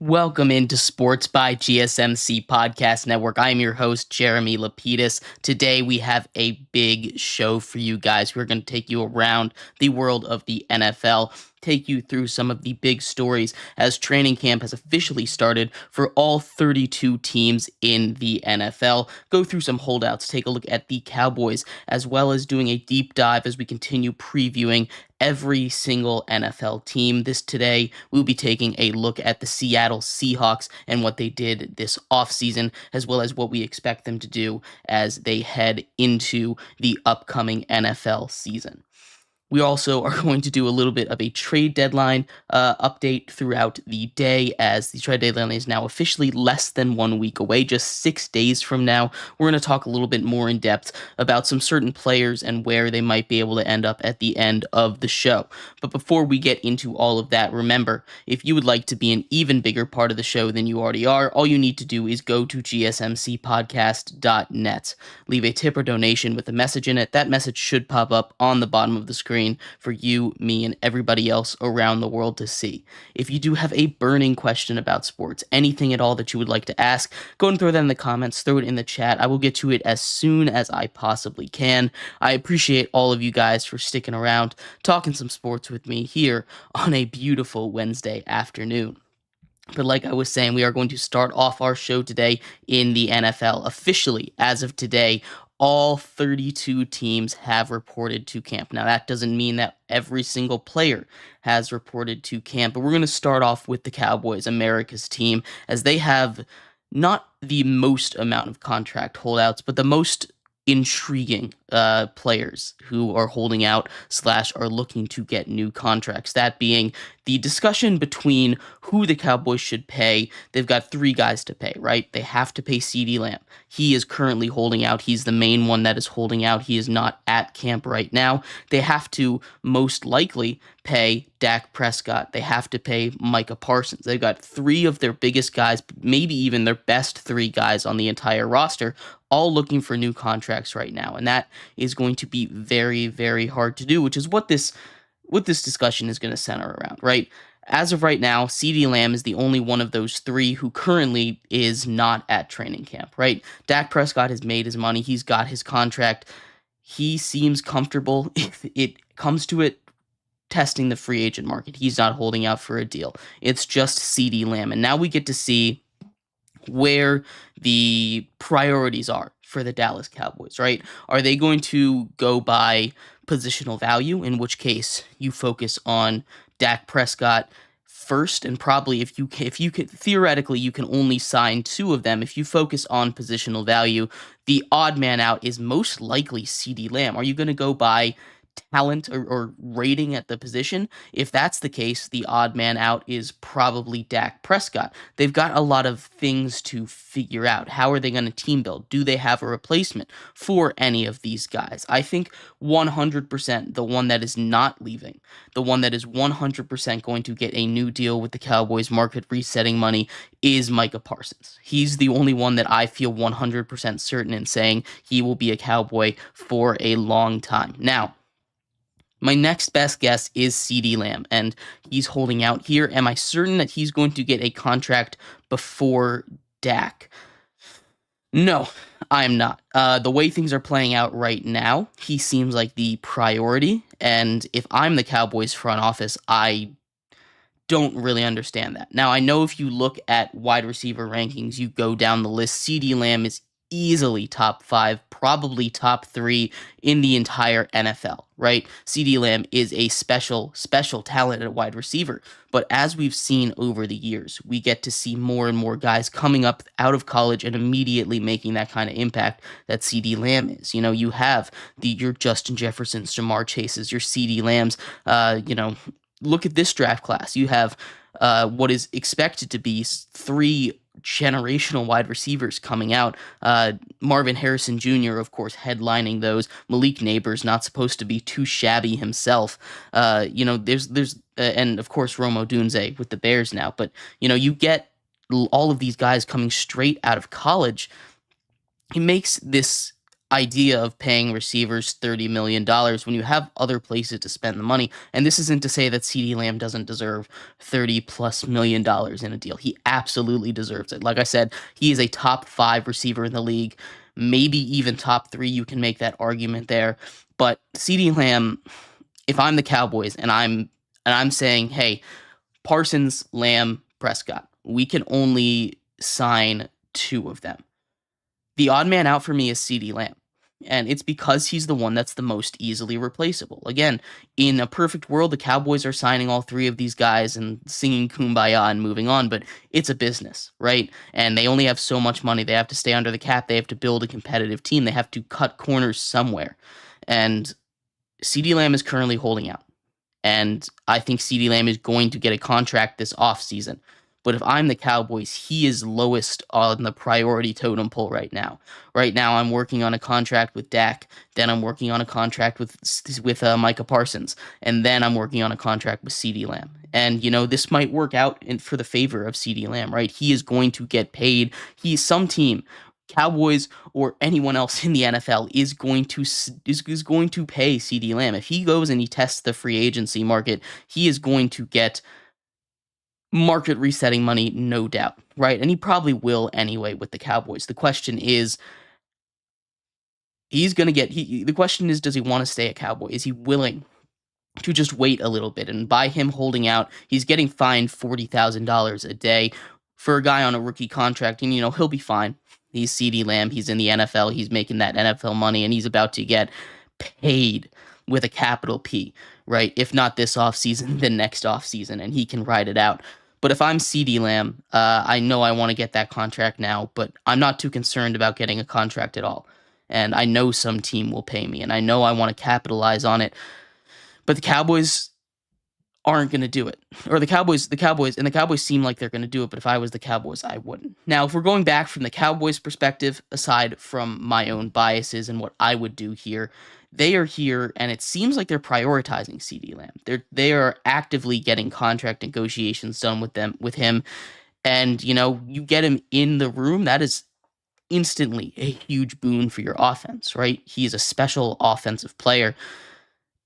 Welcome into Sports by GSMC Podcast Network. I'm your host, Jeremy Lapidus. Today we have a big show for you guys. We're going to take you around the world of the NFL, take you through some of the big stories as training camp has officially started for all 32 teams in the NFL. Go through some holdouts, take a look at the Cowboys, as well as doing a deep dive as we continue previewing every single NFL team. Today, we'll be taking a look at the Seattle Seahawks and what they did this offseason, as well as what we expect them to do as they head into the upcoming NFL season. We also are going to do a little bit of a trade deadline update throughout the day, as the trade deadline is now officially less than 1 week away, just 6 days from now. We're going to talk a little bit more in depth about some certain players and where they might be able to end up at the end of the show. But before we get into all of that, remember, if you would like to be an even bigger part of the show than you already are, all you need to do is go to gsmcpodcast.net. Leave a tip or donation with a message in it. That message should pop up on the bottom of the screen for you, me, and everybody else around the world to see. If you do have a burning question about sports, anything at all that you would like to ask, go and throw that in the comments, throw it in the chat. I will get to it as soon as I possibly can. I appreciate all of you guys for sticking around, talking some sports with me here on a beautiful Wednesday afternoon. But like I was saying, we are going to start off our show today in the NFL. Officially, as of today, all 32 teams have reported to camp. Now, that doesn't mean that every single player has reported to camp, but we're going to start off with the Cowboys, America's team, as they have not the most amount of contract holdouts, but the most intriguing players who are holding out / are looking to get new contracts. That being the discussion between who the Cowboys should pay. They've got 3 guys to pay, right? They have to pay CeeDee Lamb. He is currently holding out. He's the main one that is holding out. He is not at camp right now. They have to most likely pay Dak Prescott. They have to pay Micah Parsons. They've got 3 of their biggest guys, maybe even their best 3 guys on the entire roster, all looking for new contracts right now. And that is going to be very, very hard to do, which is what this discussion is going to center around, right? As of right now, CeeDee Lamb is the only one of those 3 who currently is not at training camp, right? Dak Prescott has made his money. He's got his contract. He seems comfortable. If it comes to it, testing the free agent market, he's not holding out for a deal. It's just CeeDee Lamb. And now we get to see where the priorities are for the Dallas Cowboys, right? Are they going to go by positional value, in which case you focus on Dak Prescott first, and probably if you could theoretically you can only sign 2 of them. If you focus on positional value, the odd man out is most likely CeeDee Lamb. Are you going to go by talent or rating at the position? If that's the case, the odd man out is probably Dak Prescott. They've got a lot of things to figure out. How are they going to team build? Do they have a replacement for any of these guys? I think 100% the one that is not leaving, the one that is 100% going to get a new deal with the Cowboys market resetting money is Micah Parsons. He's the only one that I feel 100% certain in saying he will be a Cowboy for a long time. Now, my next best guess is CeeDee Lamb, and he's holding out here. Am I certain that he's going to get a contract before Dak? No, I'm not. The way things are playing out right now, he seems like the priority, and if I'm the Cowboys front office, I don't really understand that. Now, I know if you look at wide receiver rankings, you go down the list, CeeDee Lamb is easily top 5, probably top 3 in the entire NFL, right? CeeDee Lamb is a special talent at wide receiver. But as we've seen over the years, we get to see more and more guys coming up out of college and immediately making that kind of impact that CeeDee Lamb is. You know, you have your Justin Jeffersons, Jamar Chases, your CeeDee Lambs. Look at this draft class. You have what is expected to be 3 generational wide receivers coming out. Marvin Harrison Jr., of course, headlining those. Malik Neighbors, not supposed to be too shabby himself. There's and of course Rome Odunze with the Bears now. But you get all of these guys coming straight out of college. He makes this idea of paying receivers $30 million dollars when you have other places to spend the money. And this isn't to say that CeeDee Lamb doesn't deserve $30+ million in a deal. He absolutely deserves it. Like I said, he is a top 5 receiver in the league, maybe even top 3. You can make that argument there. But CeeDee Lamb, if I'm the Cowboys and I'm saying, hey, Parsons, Lamb, Prescott, we can only sign 2 of them. The odd man out for me is CeeDee Lamb. And it's because he's the one that's the most easily replaceable. Again, in a perfect world, the Cowboys are signing all 3 of these guys and singing Kumbaya and moving on, but it's a business, right? And they only have so much money. They have to stay under the cap. They have to build a competitive team. They have to cut corners somewhere. And CeeDee Lamb is currently holding out. And I think CeeDee Lamb is going to get a contract this offseason. But if I'm the Cowboys, he is lowest on the priority totem pole right now. Right now, I'm working on a contract with Dak. Then I'm working on a contract with Micah Parsons. And then I'm working on a contract with CeeDee Lamb. And, this might work out for the favor of CeeDee Lamb, right? He is going to get paid. Some team, Cowboys or anyone else in the NFL, is going to pay CeeDee Lamb. If he goes and he tests the free agency market, he is going to get market resetting money, no doubt, right? And he probably will anyway with the Cowboys. The question is, the question is, does he want to stay a Cowboy? Is he willing to just wait a little bit? And by him holding out, he's getting fined $40,000 a day for a guy on a rookie contract, and he'll be fine. He's CeeDee Lamb. He's in the NFL. He's making that NFL money, and he's about to get paid with a capital P, right? If not this offseason, then next offseason, and he can ride it out. But if I'm CeeDee Lamb, I know I want to get that contract now, but I'm not too concerned about getting a contract at all. And I know some team will pay me, and I know I want to capitalize on it. But the Cowboys aren't going to do it. Or the Cowboys seem like they're going to do it, but if I was the Cowboys, I wouldn't. Now, if we're going back from the Cowboys' perspective, aside from my own biases and what I would do here, they are here, and it seems like they're prioritizing CeeDee Lamb. They are actively getting contract negotiations done with him, and you get him in the room. That is instantly a huge boon for your offense, right? He is a special offensive player,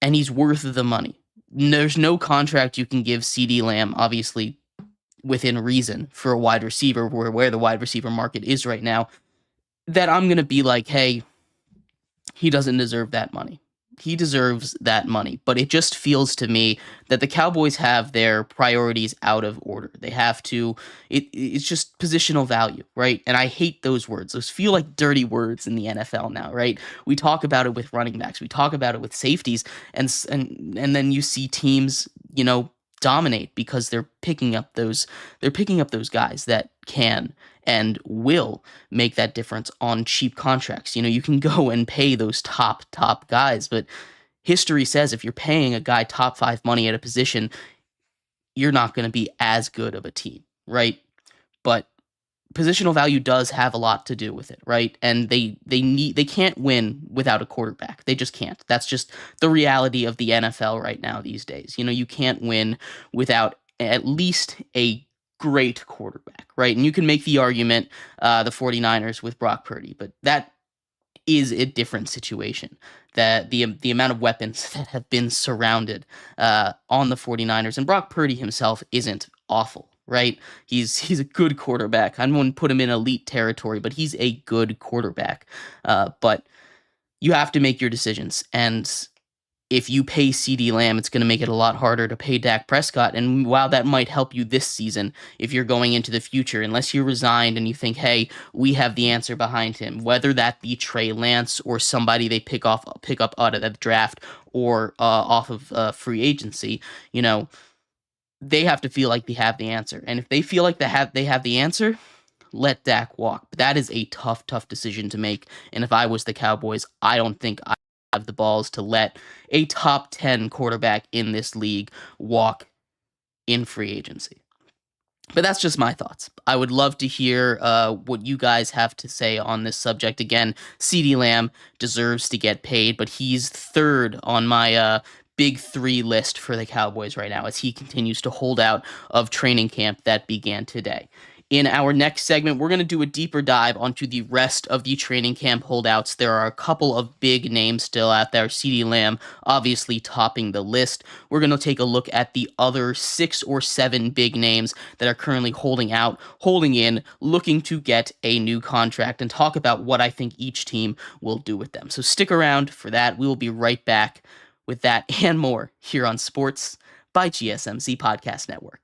and he's worth the money. There's no contract you can give CeeDee Lamb, obviously within reason, for a wide receiver where the wide receiver market is right now, that I'm going to be like, hey, he doesn't deserve that money. He deserves that money. But it just feels to me that the Cowboys have their priorities out of order. They have to, it's just positional value, right? And I hate those words. Those feel like dirty words in the NFL now, right? We talk about it with running backs. We talk about it with safeties. And then you see teams, dominate because they're picking up those guys that can and will make that difference on cheap contracts. You can go and pay those top guys, but history says if you're paying a guy top 5 money at a position, you're not going to be as good of a team, right? But positional value does have a lot to do with it, right? And they can't win without a quarterback. They just can't. That's just the reality of the NFL right now these days. You can't win without at least a great quarterback, right? And you can make the argument, the 49ers with Brock Purdy, but that is a different situation. That the amount of weapons that have been surrounded on the 49ers, and Brock Purdy himself isn't awful, right? He's a good quarterback. I wouldn't put him in elite territory, but he's a good quarterback. But you have to make your decisions, and if you pay CeeDee Lamb, it's going to make it a lot harder to pay Dak Prescott. And while that might help you this season, if you're going into the future, unless you're resigned and you think, hey, we have the answer behind him, whether that be Trey Lance or somebody they pick up out of the draft or off of free agency, they have to feel like they have the answer. And if they feel like they have the answer, let Dak walk. But that is a tough decision to make. And if I was the Cowboys, I don't think I have the balls to let a top 10 quarterback in this league walk in free agency. But that's just my thoughts. I would love to hear what you guys have to say on this subject. Again, CeeDee Lamb deserves to get paid, but he's third on my big 3 list for the Cowboys right now as he continues to hold out of training camp that began today. In our next segment, we're going to do a deeper dive onto the rest of the training camp holdouts. There are a couple of big names still out there. CeeDee Lamb obviously topping the list. We're going to take a look at the other 6 or 7 big names that are currently holding out, holding in, looking to get a new contract, and talk about what I think each team will do with them. So stick around for that. We will be right back with that and more here on Sports by GSMC Podcast Network.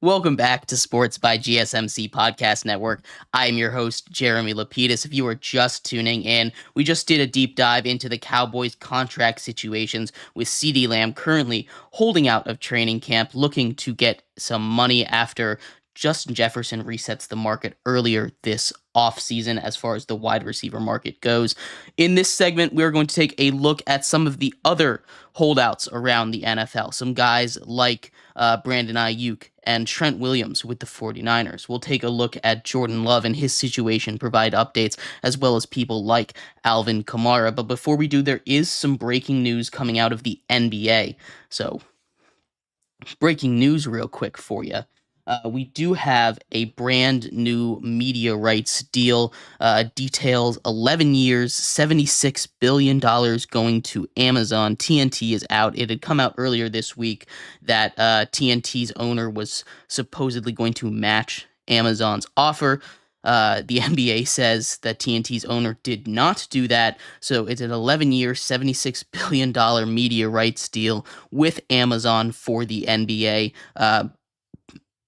Welcome back to Sports by GSMC Podcast Network. I'm your host, Jeremy Lapidus. If you are just tuning in, we just did a deep dive into the Cowboys' contract situations with CeeDee Lamb currently holding out of training camp, looking to get some money after Justin Jefferson resets the market earlier this offseason as far as the wide receiver market goes. In this segment, we're going to take a look at some of the other holdouts around the NFL. Some guys like Brandon Ayuk and Trent Williams with the 49ers. We'll take a look at Jordan Love and his situation, provide updates, as well as people like Alvin Kamara. But before we do, there is some breaking news coming out of the NBA. So, breaking news real quick for you. We do have a brand new media rights deal. Details 11 years, $76 billion going to Amazon. TNT is out. It had come out earlier this week that TNT's owner was supposedly going to match Amazon's offer. The NBA says that TNT's owner did not do that. So it's an 11-year, $76 billion media rights deal with Amazon for the NBA.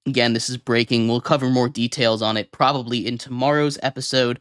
Again, this is breaking. We'll cover more details on it probably in tomorrow's episode,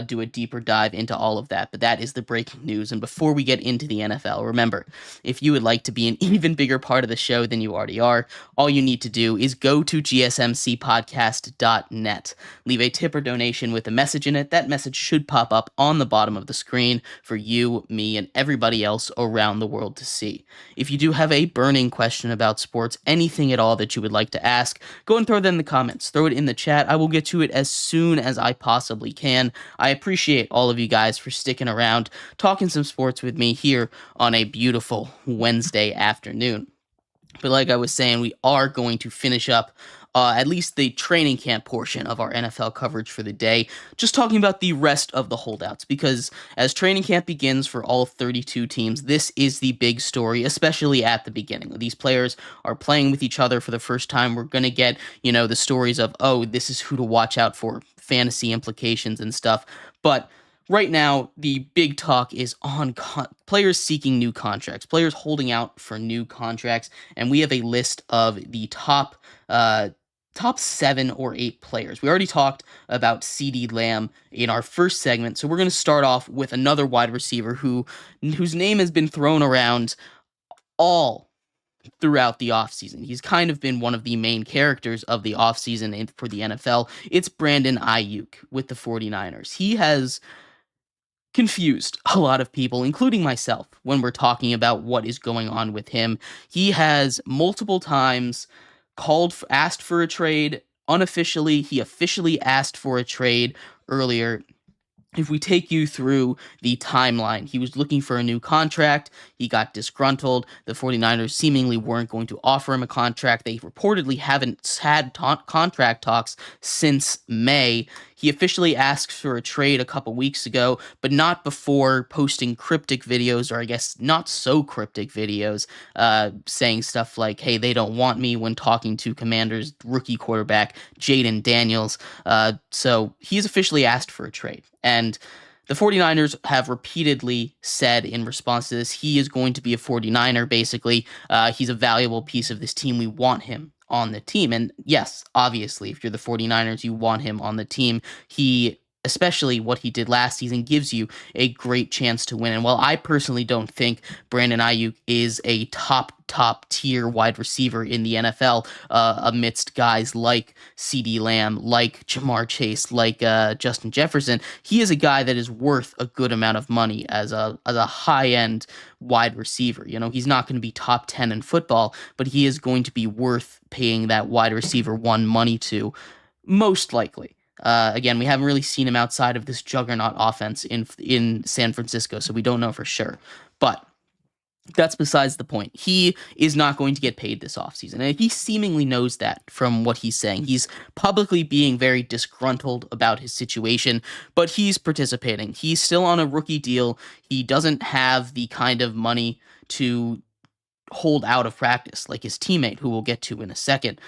do a deeper dive into all of that. But that is the breaking news. And before we get into the NFL, remember, if you would like to be an even bigger part of the show than you already are, all you need to do is go to gsmcpodcast.net. Leave a tip or donation with a message in it. That message should pop up on the bottom of the screen for you, me, and everybody else around the world to see. If you do have a burning question about sports, anything at all that you would like to ask, go and throw that in the comments. Throw it in the chat. I will get to it as soon as I possibly can. I appreciate all of you guys for sticking around, talking some sports with me here on a beautiful Wednesday afternoon. But like I was saying, we are going to finish up at least the training camp portion of our NFL coverage for the day, just talking about the rest of the holdouts, because as training camp begins for all 32 teams, this is the big story, especially at the beginning. These players are playing with each other for the first time. We're going to get, the stories of, oh, this is who to watch out for, fantasy implications and stuff. But right now, the big talk is on players seeking new contracts, players holding out for new contracts, and we have a list of the top 7 or 8 players. We already talked about CeeDee Lamb in our first segment, so we're going to start off with another wide receiver whose name has been thrown around all throughout the offseason. He's kind of been one of the main characters of the offseason for the NFL. It's Brandon Ayuk with the 49ers. He has confused a lot of people, including myself, when we're talking about what is going on with him. He has multiple times asked for a trade, unofficially, he officially asked for a trade earlier. If we take you through the timeline, he was looking for a new contract. He got disgruntled. The 49ers seemingly weren't going to offer him a contract. They reportedly haven't had contract talks since May. He officially asked for a trade a couple weeks ago, but not before posting cryptic videos, or I guess not so cryptic videos, saying stuff like, hey, they don't want me, when talking to Commanders rookie quarterback Jaden Daniels. So he's officially asked for a trade. And the 49ers have repeatedly said in response to this, he is going to be a 49er, basically. He's a valuable piece of this team. We want him on the team. And yes, obviously, if you're the 49ers, you want him on the team. He, especially what he did last season, gives you a great chance to win. And while I personally don't think Brandon Ayuk is a top tier wide receiver in the NFL, amidst guys like CeeDee Lamb, like Jamar Chase, like Justin Jefferson, he is a guy that is worth a good amount of money as a high end wide receiver. You know, he's not going to be top 10 in football, but he is going to be worth paying that wide receiver one money to, most likely. Again, we haven't really seen him outside of this juggernaut offense in San Francisco, so we don't know for sure. But that's besides the point. He is not going to get paid this offseason, and he seemingly knows that from what he's saying. He's publicly being very disgruntled about his situation, but he's participating. He's still on a rookie deal. He doesn't have the kind of money to hold out of practice like his teammate, who we'll get to in a second.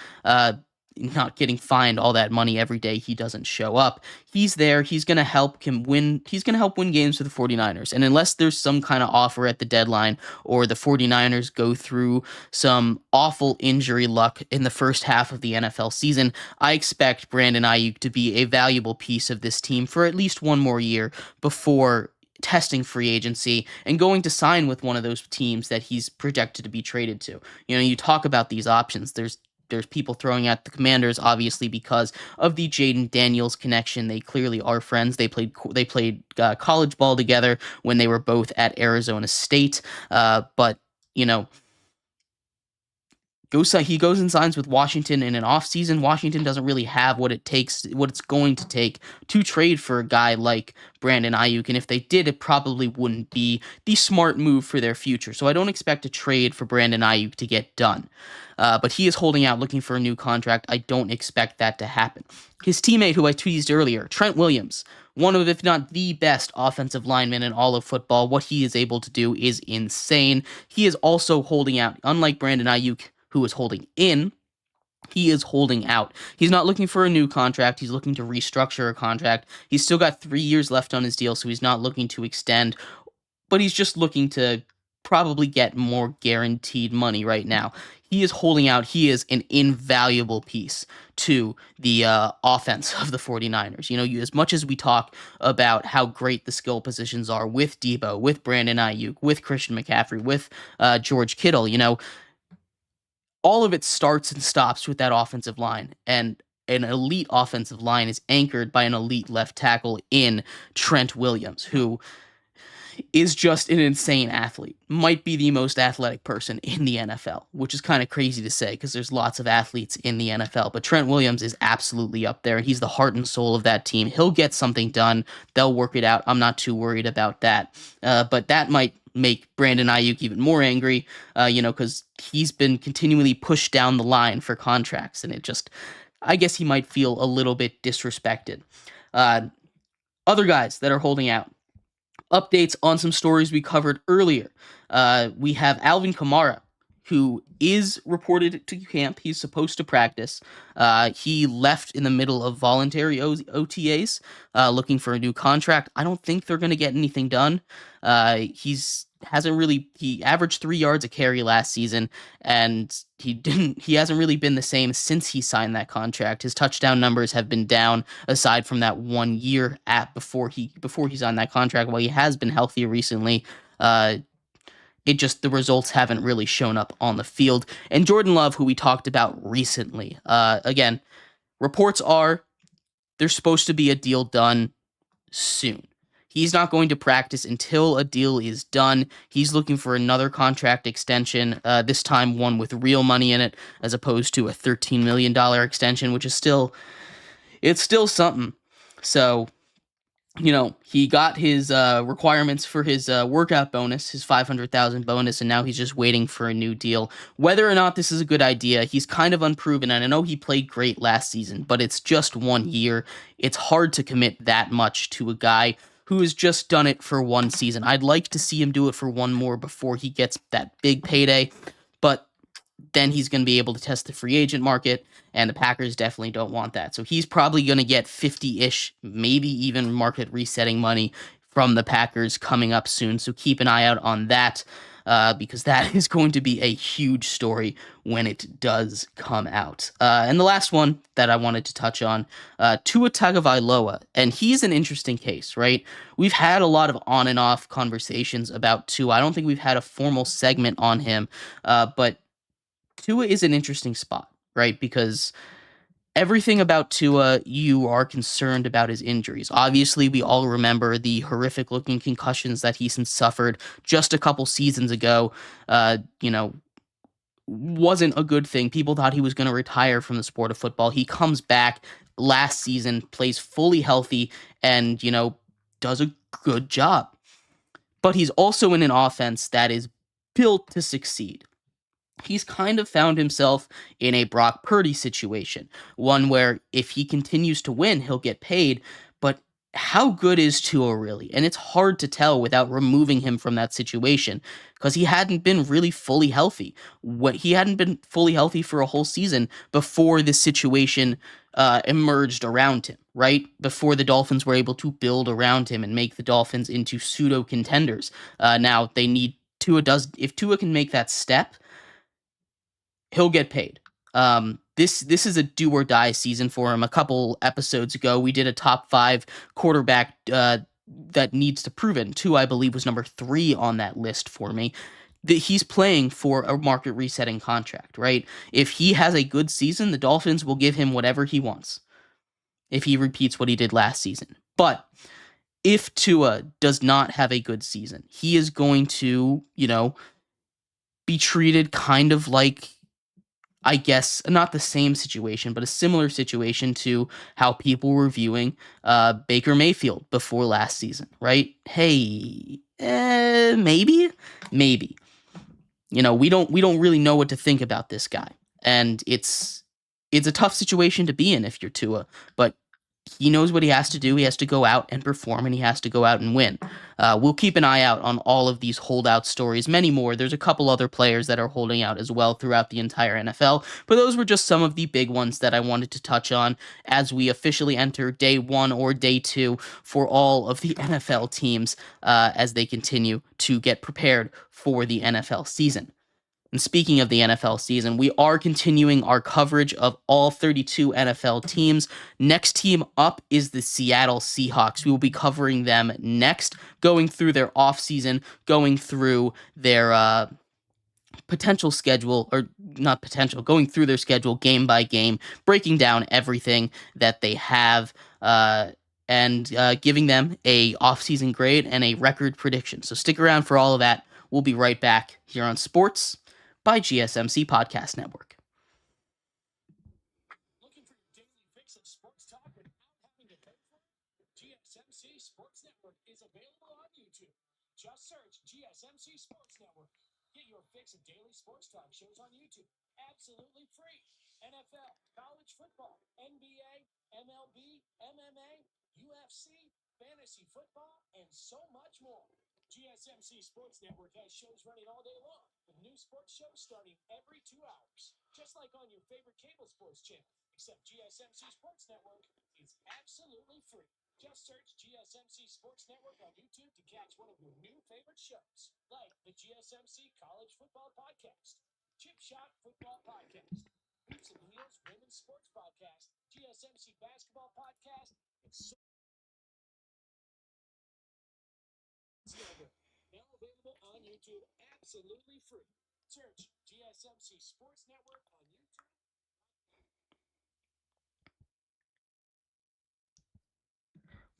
Not getting fined all that money every day he doesn't show up. He's there. He's going to help him win. He's going to help win games for the 49ers. And unless there's some kind of offer at the deadline, or the 49ers go through some awful injury luck in the first half of the NFL season, I expect Brandon Ayuk to be a valuable piece of this team for at least one more year before testing free agency and going to sign with one of those teams that he's projected to be traded to. You know, you talk about these options. There's people throwing at the Commanders, obviously, because of the Jaden Daniels connection. They clearly are friends. They played college ball together when they were both at Arizona State. But you know, he goes and signs with Washington in an offseason. Washington doesn't really have what it's going to take to trade for a guy like Brandon Ayuk. And if they did, it probably wouldn't be the smart move for their future. So I don't expect a trade for Brandon Ayuk to get done. But he is holding out, looking for a new contract. I don't expect that to happen. His teammate, who I teased earlier, Trent Williams, one of, if not the best offensive linemen in all of football. What he is able to do is insane. He is also holding out, unlike Brandon Ayuk, who is holding in. He is holding out. He's not looking for a new contract. He's looking to restructure a contract. He's still got 3 years left on his deal, so he's not looking to extend, but he's just looking to probably get more guaranteed money right now. He is holding out. He is an invaluable piece to the offense of the 49ers. You know, as much as we talk about how great the skill positions are with Debo, with Brandon Ayuk, with Christian McCaffrey, with George Kittle, you know, all of it starts and stops with that offensive line. And an elite offensive line is anchored by an elite left tackle in Trent Williams, who is just an insane athlete. Might be the most athletic person in the NFL, which is kind of crazy to say because there's lots of athletes in the NFL. But Trent Williams is absolutely up there, and he's the heart and soul of that team. He'll get something done. They'll work it out. I'm not too worried about that. But that might make Brandon Ayuk even more angry, because he's been continually pushed down the line for contracts, and I guess he might feel a little bit disrespected. Other guys that are holding out. Updates on some stories we covered earlier. We have Alvin Kamara, who is reported to camp. He's supposed to practice. He left in the middle of voluntary OTAs, looking for a new contract. I don't think they're going to get anything done. He averaged 3 yards a carry last season, and he hasn't really been the same since he signed that contract. His touchdown numbers have been down, aside from that 1 year before he signed that contract. While he has been healthier recently, the results haven't really shown up on the field. And Jordan Love, who we talked about recently, again, reports are there's supposed to be a deal done soon. He's not going to practice until a deal is done. He's looking for another contract extension, this time one with real money in it, as opposed to a $13 million extension, which is it's still something. So, he got his requirements for his workout bonus, his 500,000 bonus, and now he's just waiting for a new deal. Whether or not this is a good idea, he's kind of unproven, and I know he played great last season, but it's just 1 year. It's hard to commit that much to a guy who has just done it for one season. I'd like to see him do it for one more before he gets that big payday, but then he's going to be able to test the free agent market, and the Packers definitely don't want that. So he's probably going to get 50-ish, maybe even market resetting money from the Packers coming up soon. So keep an eye out on that, because that is going to be a huge story when it does come out. And the last one that I wanted to touch on, Tua Tagovailoa, and he's an interesting case, right? We've had a lot of on and off conversations about Tua. I don't think we've had a formal segment on him, but Tua is an interesting spot, right? Because everything about Tua, you are concerned about his injuries. Obviously, we all remember the horrific looking concussions that he suffered just a couple seasons ago. Wasn't a good thing. People thought he was going to retire from the sport of football. He comes back last season, plays fully healthy, and, does a good job. But he's also in an offense that is built to succeed. He's kind of found himself in a Brock Purdy situation, one where if he continues to win, he'll get paid. But how good is Tua really? And it's hard to tell without removing him from that situation because he hadn't been really fully healthy. He hadn't been fully healthy for a whole season before this situation emerged around him, right? Before the Dolphins were able to build around him and make the Dolphins into pseudo contenders. Now they need if Tua can make that step, he'll get paid. This is a do or die season for him. A couple episodes ago, we did a top 5 quarterback that needs to prove it. And Tua, I believe, was number 3 on that list for me. He's playing for a market resetting contract, right? If he has a good season, the Dolphins will give him whatever he wants if he repeats what he did last season. But if Tua does not have a good season, he is going to, be treated kind of like, I guess, not the same situation, but a similar situation to how people were viewing Baker Mayfield before last season, right? Hey, maybe. We don't really know what to think about this guy, and it's a tough situation to be in if you're Tua, but he knows what he has to do. He has to go out and perform, and he has to go out and win. We'll keep an eye out on all of these holdout stories, many more. There's a couple other players that are holding out as well throughout the entire NFL, but those were just some of the big ones that I wanted to touch on as we officially enter day 1 or day 2 for all of the NFL teams as they continue to get prepared for the NFL season. And speaking of the NFL season, we are continuing our coverage of all 32 NFL teams. Next team up is the Seattle Seahawks. We will be covering them next, going through their offseason, going through their potential schedule, or not potential, going through their schedule game by game, breaking down everything that they have, and giving them a offseason grade and a record prediction. So stick around for all of that. We'll be right back here on Sports by GSMC Podcast Network. Looking for your daily fix of sports talk without having to pay for it? GSMC Sports Network is available on YouTube. Just search GSMC Sports Network. Get your fix of daily sports talk shows on YouTube, absolutely free. NFL, college football, NBA, MLB, MMA, UFC, fantasy football, and so much more. GSMC Sports Network has shows running all day long, with new sports shows starting every 2 hours. Just like on your favorite cable sports channel, except GSMC Sports Network is absolutely free. Just search GSMC Sports Network on YouTube to catch one of your new favorite shows, like the GSMC College Football Podcast, Chip Shot Football Podcast, Hoops and Heels Women's Sports Podcast, GSMC Basketball Podcast, and so now available on YouTube, absolutely free. Search GSMC Sports Network on YouTube.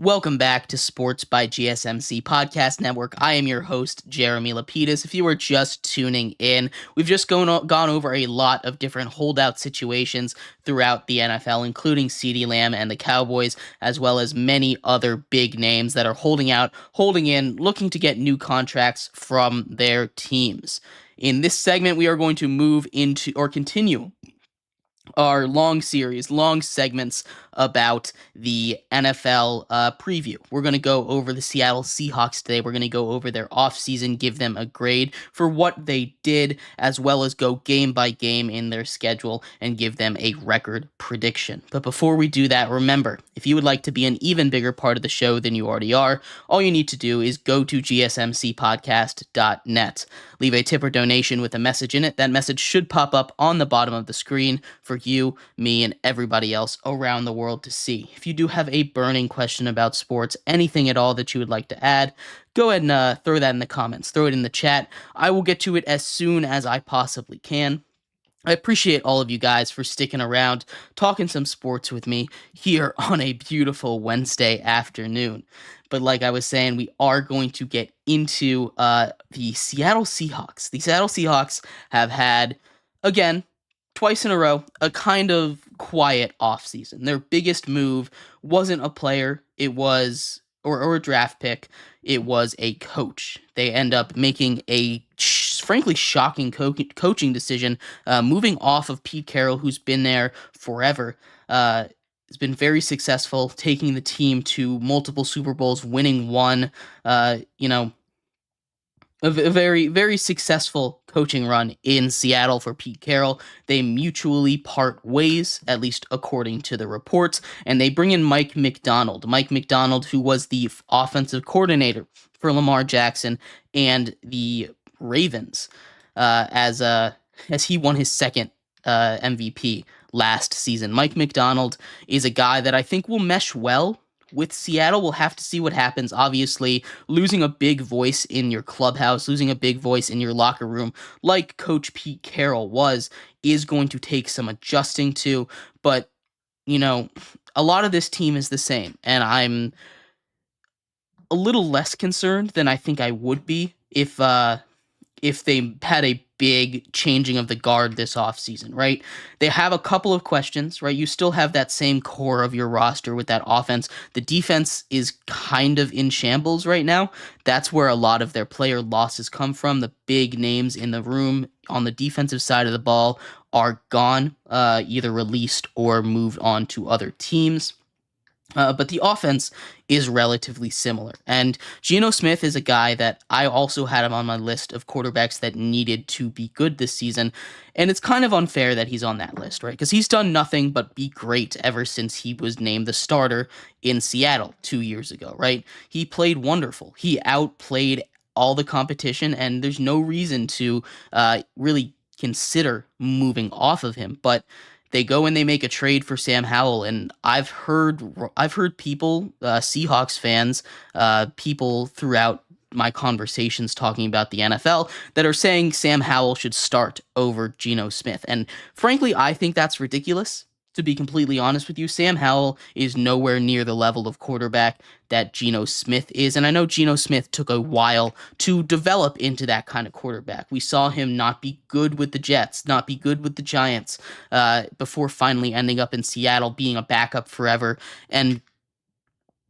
Welcome back to Sports by GSMC Podcast Network. I am your host, Jeremy Lapidus. If you are just tuning in, we've just gone over a lot of different holdout situations throughout the NFL, including CeeDee Lamb and the Cowboys, as well as many other big names that are holding out, holding in, looking to get new contracts from their teams. In this segment, we are going to move into or continue our long segments about the NFL preview. We're going to go over the Seattle Seahawks today. We're going to go over their offseason, give them a grade for what they did, as well as go game by game in their schedule and give them a record prediction. But before we do that, remember, if you would like to be an even bigger part of the show than you already are, all you need to do is go to gsmcpodcast.net. Leave a tip or donation with a message in it. That message should pop up on the bottom of the screen for you, me, and everybody else around the world to see. If you do have a burning question about sports, anything at all that you would like to add, go ahead and throw that in the comments. Throw it in the chat. I will get to it as soon as I possibly can. I appreciate all of you guys for sticking around, talking some sports with me here on a beautiful Wednesday afternoon. But like I was saying, we are going to get into the Seattle Seahawks. The Seattle Seahawks have had, again, twice in a row, a kind of quiet offseason. Their biggest move wasn't a player, it was, or a draft pick, it was a coach. They end up making a frankly shocking coaching decision, moving off of Pete Carroll, who's been there forever. Has been very successful, taking the team to multiple Super Bowls, winning one. A very, very successful coaching run in Seattle for Pete Carroll. They mutually part ways, at least according to the reports, and they bring in Mike Macdonald. Mike Macdonald, who was the offensive coordinator for Lamar Jackson and the Ravens, as he won his second MVP last season. Mike Macdonald is a guy that I think will mesh well with Seattle. We'll have to see what happens. Obviously, losing a big voice in your clubhouse, losing a big voice in your locker room, like Coach Pete Carroll was, is going to take some adjusting to. But, a lot of this team is the same, and I'm a little less concerned than I think I would be if they had a big changing of the guard this offseason, right? They have a couple of questions, right? You still have that same core of your roster with that offense. The defense is kind of in shambles right now. That's where a lot of their player losses come from. The big names in the room on the defensive side of the ball are gone, either released or moved on to other teams. But the offense is relatively similar. And Geno Smith is a guy that I also had him on my list of quarterbacks that needed to be good this season. And it's kind of unfair that he's on that list, right? Because he's done nothing but be great ever since he was named the starter in Seattle 2 years ago, right? He played wonderful. He outplayed all the competition, and there's no reason to really consider moving off of him. But they go and they make a trade for Sam Howell, and I've heard people, Seahawks fans, people throughout my conversations talking about the NFL that are saying Sam Howell should start over Geno Smith. And frankly, I think that's ridiculous. To be completely honest with you, Sam Howell is nowhere near the level of quarterback that Geno Smith is. And I know Geno Smith took a while to develop into that kind of quarterback. We saw him not be good with the Jets, not be good with the Giants, before finally ending up in Seattle, being a backup forever, and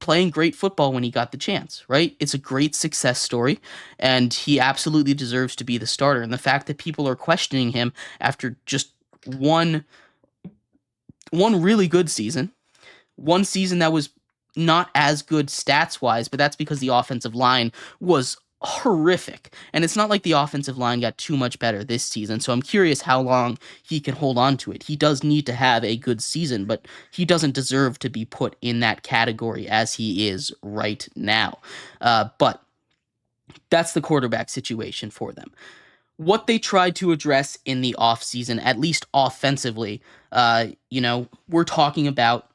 playing great football when he got the chance, right? It's a great success story, and he absolutely deserves to be the starter. And the fact that people are questioning him after just one really good season, one season that was not as good stats-wise, but that's because the offensive line was horrific. And it's not like the offensive line got too much better this season, so I'm curious how long he can hold on to it. He does need to have a good season, but he doesn't deserve to be put in that category as he is right now. But that's the quarterback situation for them. What they tried to address in the offseason, at least offensively, we're talking about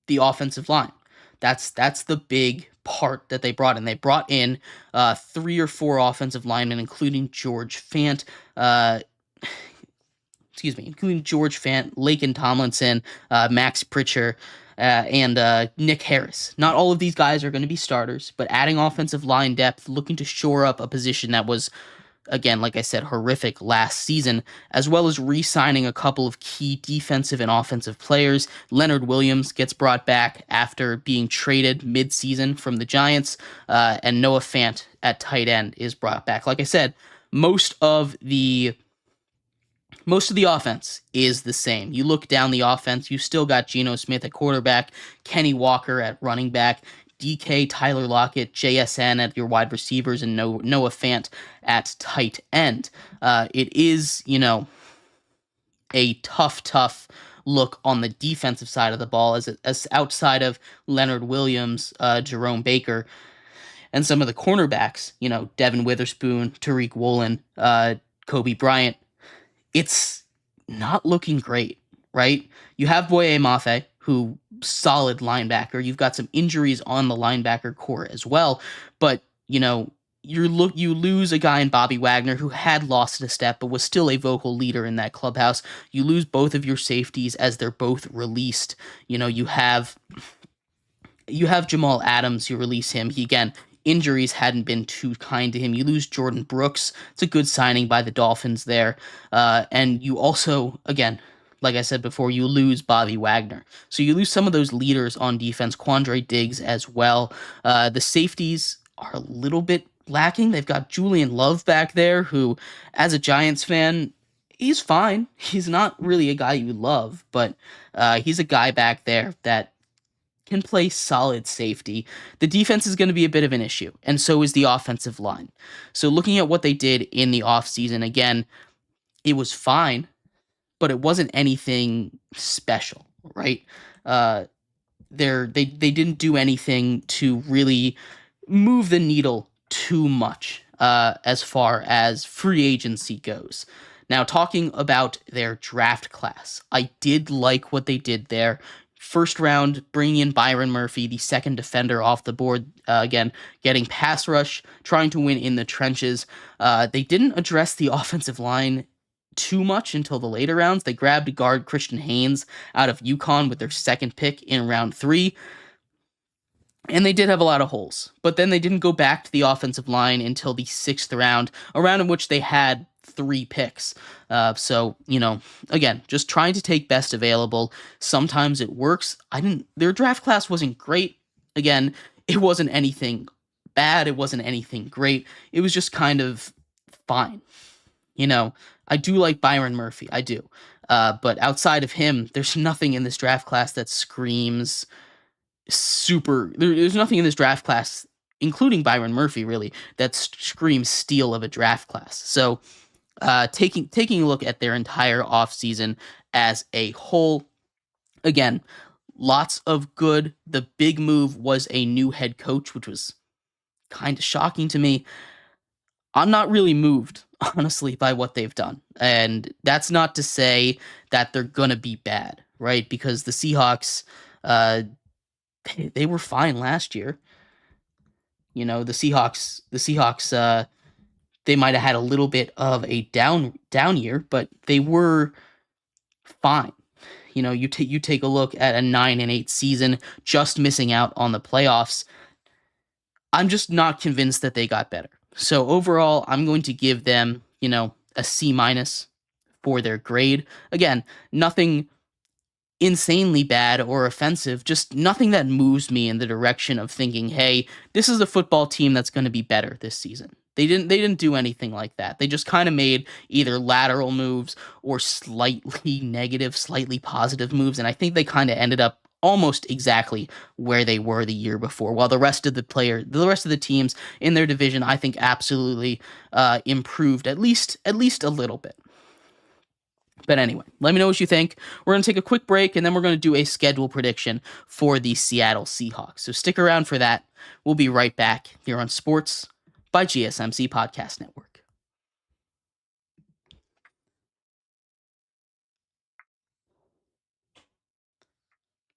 the offensive line. That's the big part that they brought in. They brought in 3 or 4 offensive linemen, including George Fant, including George Fant, Laken Tomlinson, Max Pritchard, and Nick Harris. Not all of these guys are going to be starters, but adding offensive line depth, looking to shore up a position that was, again, like I said, horrific last season, as well as re-signing a couple of key defensive and offensive players. Leonard Williams gets brought back after being traded mid-season from the Giants, and Noah Fant at tight end is brought back. Like I said, most of the offense is the same. You look down the offense, you still got Geno Smith at quarterback, Kenny Walker at running back, DK, Tyler Lockett, JSN at your wide receivers, and Noah Fant at tight end. It is, a tough look on the defensive side of the ball, as outside of Leonard Williams, Jerome Baker, and some of the cornerbacks, Devin Witherspoon, Tariq Woolen, Kobe Bryant. It's not looking great, right? You have Boye Mafe, who solid linebacker. You've got some injuries on the linebacker core as well, but you lose a guy in Bobby Wagner who had lost a step but was still a vocal leader in that clubhouse. You lose both of your safeties as they're both released. You have Jamal Adams. You release him. Injuries hadn't been too kind to him. You lose Jordan Brooks. It's a good signing by the Dolphins there. And you also, again, like I said before, you lose Bobby Wagner. So you lose some of those leaders on defense, Quandre Diggs as well. The safeties are a little bit lacking. They've got Julian Love back there, who, as a Giants fan, he's fine. He's not really a guy you love, but he's a guy back there that can play solid safety. The defense is going to be a bit of an issue, and so is the offensive line. So looking at what they did in the offseason, again, it was fine, but it wasn't anything special, right? They didn't do anything to really move the needle too much as far as free agency goes. Now, talking about their draft class, I did like what they did there. First round, bringing in Byron Murphy, the second defender off the board, again, getting pass rush, trying to win in the trenches. They didn't address the offensive line too much until the later rounds. They grabbed guard Christian Haynes out of UConn with their second pick in round 3. And they did have a lot of holes. But then they didn't go back to the offensive line until the 6th round, a round in which they had 3 picks. So, again, just trying to take best available. Sometimes it works. Their draft class wasn't great. Again, it wasn't anything bad. It wasn't anything great. It was just kind of fine. I do like Byron Murphy. I do. But outside of him, there's nothing in this draft class that screams there's nothing in this draft class, including Byron Murphy, really, that screams steal of a draft class. So taking a look at their entire offseason as a whole, again, lots of good. The big move was a new head coach, which was kind of shocking to me. I'm not really moved, honestly, by what they've done. And that's not to say that they're going to be bad, right? Because the Seahawks, they were fine last year. The Seahawks, they might have had a little bit of a down year, but they were fine. You take a look at a 9-8 season, just missing out on the playoffs. I'm just not convinced that they got better. So overall, I'm going to give them, a C- for their grade. Again, nothing insanely bad or offensive, just nothing that moves me in the direction of thinking, hey, this is a football team that's going to be better this season. They didn't do anything like that. They just kind of made either lateral moves or slightly negative, slightly positive moves, and I think they kind of ended up almost exactly where they were the year before. While the rest of the teams in their division, I think, absolutely improved at least a little bit. But anyway, let me know what you think. We're going to take a quick break, and then we're going to do a schedule prediction for the Seattle Seahawks. So stick around for that. We'll be right back here on Sports by GSMC Podcast Network.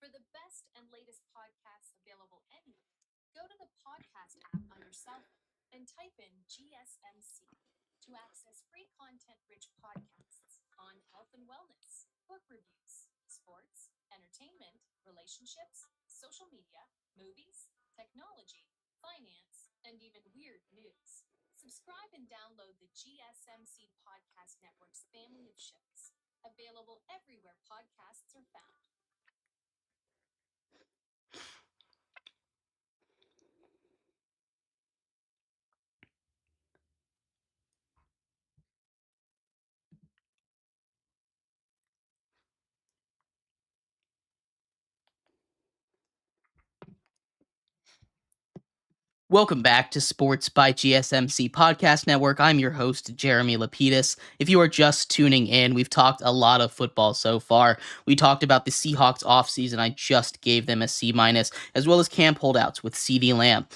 For the best and latest podcasts available anywhere, go to the podcast app on your cell phone and type in GSMC to access free content-rich podcasts on health and wellness, book reviews, sports, entertainment, relationships, social media, movies, technology, finance, and even weird news. Subscribe and download the GSMC Podcast Network's family of shows, available everywhere podcasts are found. Welcome back to Sports by GSMC Podcast Network. I'm your host, Jeremy Lapidus. If you are just tuning in, we've talked a lot of football so far. We talked about the Seahawks offseason. I just gave them a C-, as well as camp holdouts with CeeDee Lamb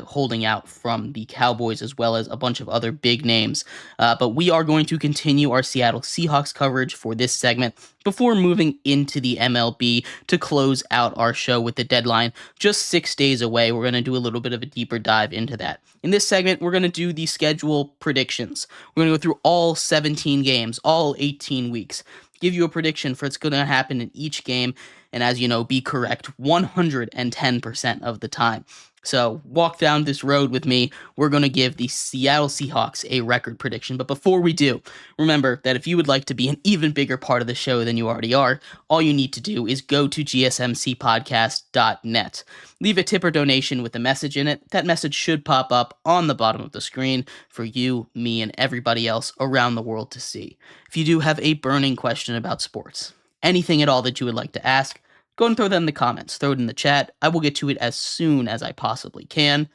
holding out from the Cowboys, as well as a bunch of other big names. But we are going to continue our Seattle Seahawks coverage for this segment before moving into the MLB to close out our show with the deadline just 6 days away. We're going to do a little bit of a deeper dive into that. In this segment, we're going to do the schedule predictions. We're going to go through all 17 games, all 18 weeks, give you a prediction for what's going to happen in each game, and as you know, be correct 110% of the time. So walk down this road with me. We're going to give the Seattle Seahawks a record prediction. But before we do, remember that if you would like to be an even bigger part of the show than you already are, all you need to do is go to gsmcpodcast.net. Leave a tip or donation with a message in it. That message should pop up on the bottom of the screen for you, me, and everybody else around the world to see. If you do have a burning question about sports, anything at all that you would like to ask, go and throw that in the comments. Throw it in the chat. I will get to it as soon as I possibly can.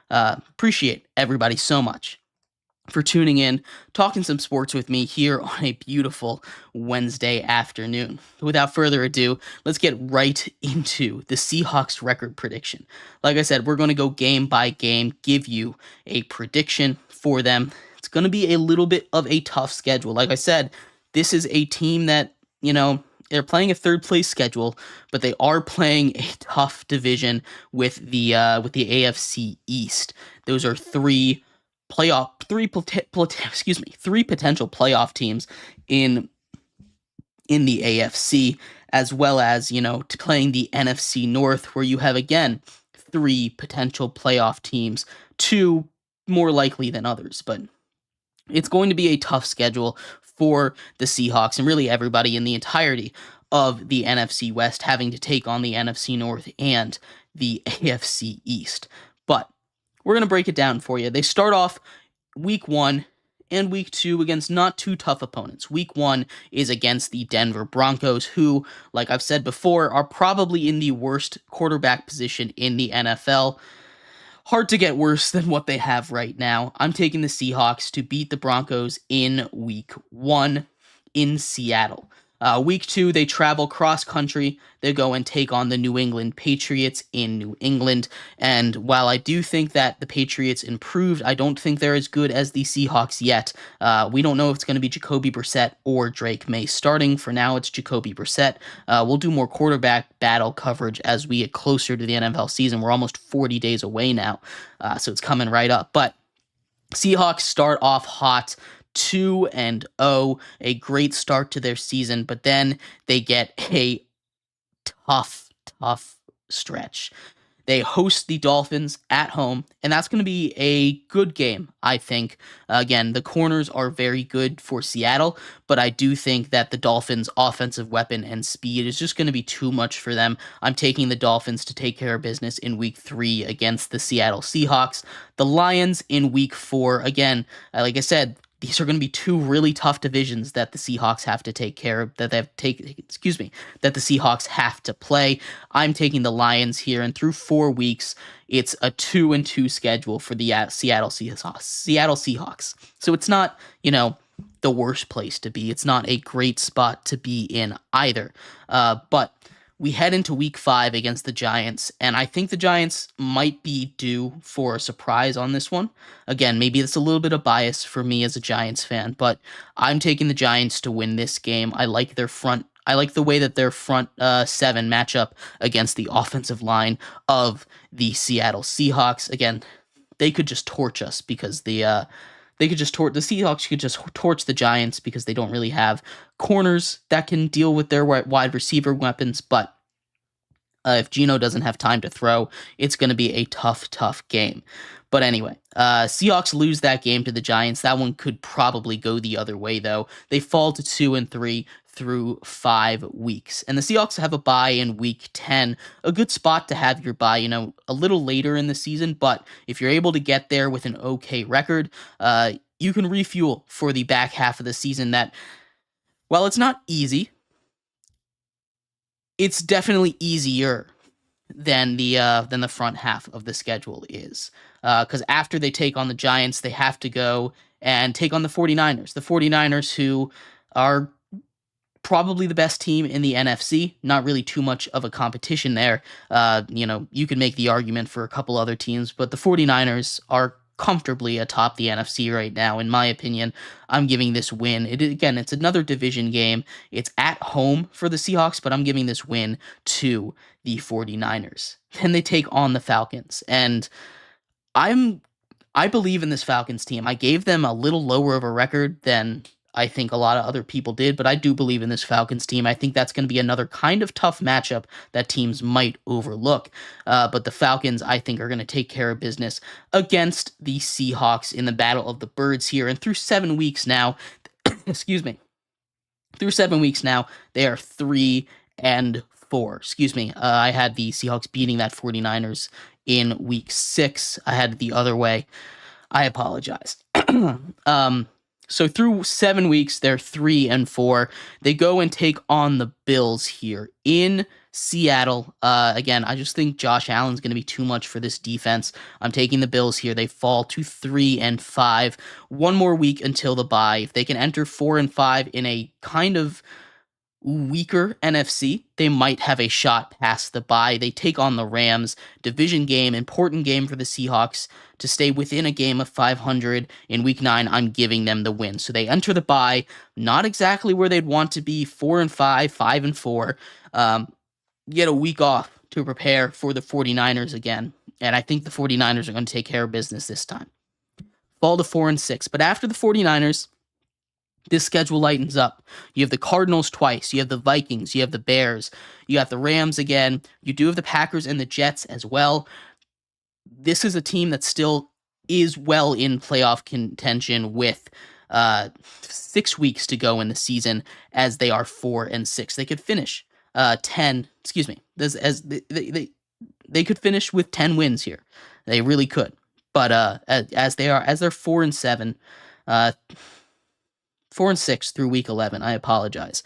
Appreciate everybody so much for tuning in, talking some sports with me here on a beautiful Wednesday afternoon. Without further ado, let's get right into the Seahawks record prediction. Like I said, we're going to go game by game, give you a prediction for them. It's going to be a little bit of a tough schedule. Like I said, this is a team that, they're playing a third place schedule, but they are playing a tough division with the AFC East. Those are three potential playoff teams in the AFC, as well as, playing the NFC North, where you have, again, three potential playoff teams, two more likely than others, but it's going to be a tough schedule for the Seahawks and really everybody in the entirety of the NFC West having to take on the NFC North and the AFC East. But we're going to break it down for you. They start off week 1 and week 2 against not too tough opponents. Week 1 is against the Denver Broncos, who, like I've said before, are probably in the worst quarterback position in the NFL. Hard to get worse than what they have right now. I'm taking the Seahawks to beat the Broncos in week 1 in Seattle. Week 2, they travel cross-country. They go and take on the New England Patriots in New England. And while I do think that the Patriots improved, I don't think they're as good as the Seahawks yet. We don't know if it's going to be Jacoby Brissett or Drake May starting. For now, it's Jacoby Brissett. We'll do more quarterback battle coverage as we get closer to the NFL season. We're almost 40 days away now, so it's coming right up. But Seahawks start off hot, 2-0, a great start to their season, but then they get a tough stretch. They host the Dolphins at home, and that's going to be a good game, I think. Again, the corners are very good for Seattle, but I do think that the Dolphins' offensive weapon and speed is just going to be too much for them. I'm taking the Dolphins to take care of business in week 3 against the Seattle Seahawks. The Lions in week 4, again, like I said, these are going to be two really tough divisions that the Seahawks have to take care of, that the Seahawks have to play. I'm taking the Lions here, and through 4 weeks, it's a 2-2 schedule for the Seattle Seahawks. So it's not, the worst place to be. It's not a great spot to be in either. But we head into week 5 against the Giants, and I think the Giants might be due for a surprise on this one. Again, maybe it's a little bit of bias for me as a Giants fan, but I'm taking the Giants to win this game. I like their front. I like the way that their front 7 match up against the offensive line of the Seattle Seahawks. Again, they could just torch us because the the Seahawks could just torch the Giants because they don't really have corners that can deal with their wide receiver weapons. But if Geno doesn't have time to throw, it's going to be a tough game. But anyway, Seahawks lose that game to the Giants. That one could probably go the other way, though. They fall to 2-3 through 5 weeks. And the Seahawks have a bye in week 10, a good spot to have your bye, a little later in the season. But if you're able to get there with an okay record, you can refuel for the back half of the season that, while it's not easy, it's definitely easier than the front half of the schedule is. Because after they take on the Giants, they have to go and take on the 49ers. The 49ers, who are probably the best team in the NFC. Not really too much of a competition there. You can make the argument for a couple other teams, but the 49ers are comfortably atop the NFC right now, in my opinion. I'm giving this win. It's another division game. It's at home for the Seahawks, but I'm giving this win to the 49ers. Then they take on the Falcons, and I believe in this Falcons team. I gave them a little lower of a record than I think a lot of other people did, but I do believe in this Falcons team. I think that's going to be another kind of tough matchup that teams might overlook. But the Falcons, I think, are going to take care of business against the Seahawks in the Battle of the Birds here. And through 7 weeks now, excuse me, through 7 weeks now, they are 3-4. I had the Seahawks beating that 49ers in week 6. I had it the other way. I apologize. So through 7 weeks, they're 3-4. They go and take on the Bills here in Seattle. Again, I just think Josh Allen's going to be too much for this defense. I'm taking the Bills here. They fall to 3-5. One more week until the bye. If they can enter 4-5 in a kind of weaker NFC, they might have a shot past the bye. They take on the Rams. Division game, important game for the Seahawks to stay within a game of 500 in week 9. I'm giving them the win. So they enter the bye, not exactly where they'd want to be, 4-5, 5-4. Get a week off to prepare for the 49ers again. And I think the 49ers are going to take care of business this time. Fall to 4-6. But after the 49ers, this schedule lightens up. You have the Cardinals twice. You have the Vikings. You have the Bears. You got the Rams again. You do have the Packers and the Jets as well. This is a team that still is well in playoff contention with 6 weeks to go in the season, as they are 4-6. They could finish 10. Excuse me. They could finish with 10 wins here. They really could. But as they're 4-7. 4-6 through week 11. I apologize.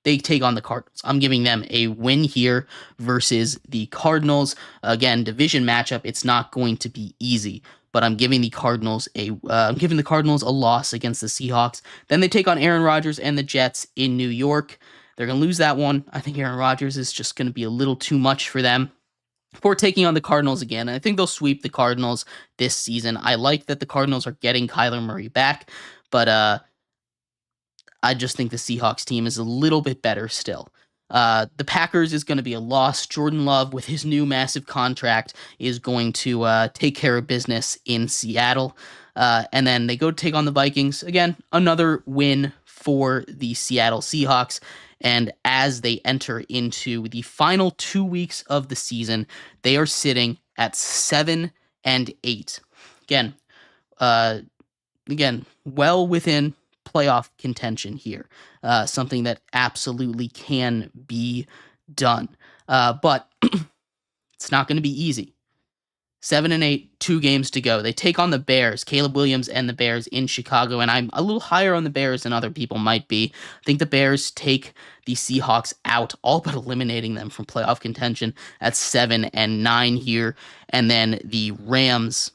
They take on the Cardinals. I'm giving them a win here versus the Cardinals. Again, division matchup. It's not going to be easy, but I'm giving the Cardinals a loss against the Seahawks. Then they take on Aaron Rodgers and the Jets in New York. They're going to lose that one. I think Aaron Rodgers is just going to be a little too much for them. Before taking on the Cardinals again, I think they'll sweep the Cardinals this season. I like that the Cardinals are getting Kyler Murray back, but I just think the Seahawks team is a little bit better still. The Packers is going to be a loss. Jordan Love, with his new massive contract, is going to take care of business in Seattle. And then they go to take on the Vikings. Again, another win for the Seattle Seahawks. And as they enter into the final 2 weeks of the season, they are sitting at 7-8. Again, well within playoff contention here. Something that absolutely can be done. But it's not going to be easy. 7-8, 2 games to go. They take on the Bears, Caleb Williams and the Bears in Chicago, and I'm a little higher on the Bears than other people might be. I think the Bears take the Seahawks out, all but eliminating them from playoff contention at 7-9 here. And then the Rams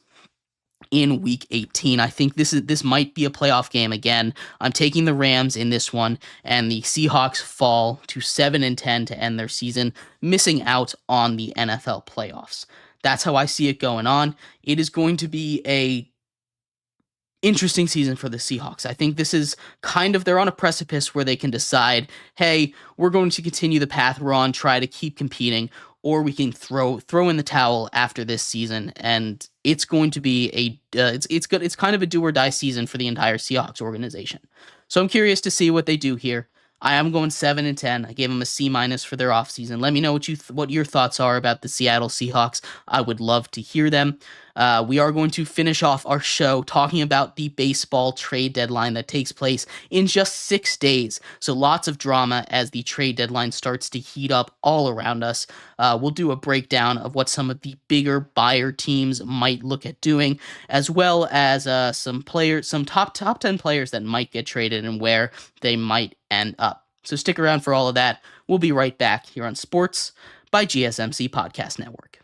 in week 18. I think this might be a playoff game again. I'm taking the Rams in this one, and the Seahawks fall to 7-10 to end their season, missing out on the NFL playoffs. That's how I see it going on. It is going to be a interesting season for the Seahawks. I think this is they're on a precipice where they can decide, hey, we're going to continue the path we're on, try to keep competing, or we can throw in the towel after this season, and it's going to be it's good. It's kind of a do or die season for the entire Seahawks organization. So I'm curious to see what they do here. I am going 7-10. I gave them a C- for their offseason. Let me know what your thoughts are about the Seattle Seahawks. I would love to hear them. We are going to finish off our show talking about the baseball trade deadline that takes place in just 6 days. So lots of drama as the trade deadline starts to heat up all around us. We'll do a breakdown of what some of the bigger buyer teams might look at doing, as well as some top 10 players that might get traded and where they might end up. So stick around for all of that. We'll be right back here on Sports by GSMC Podcast Network.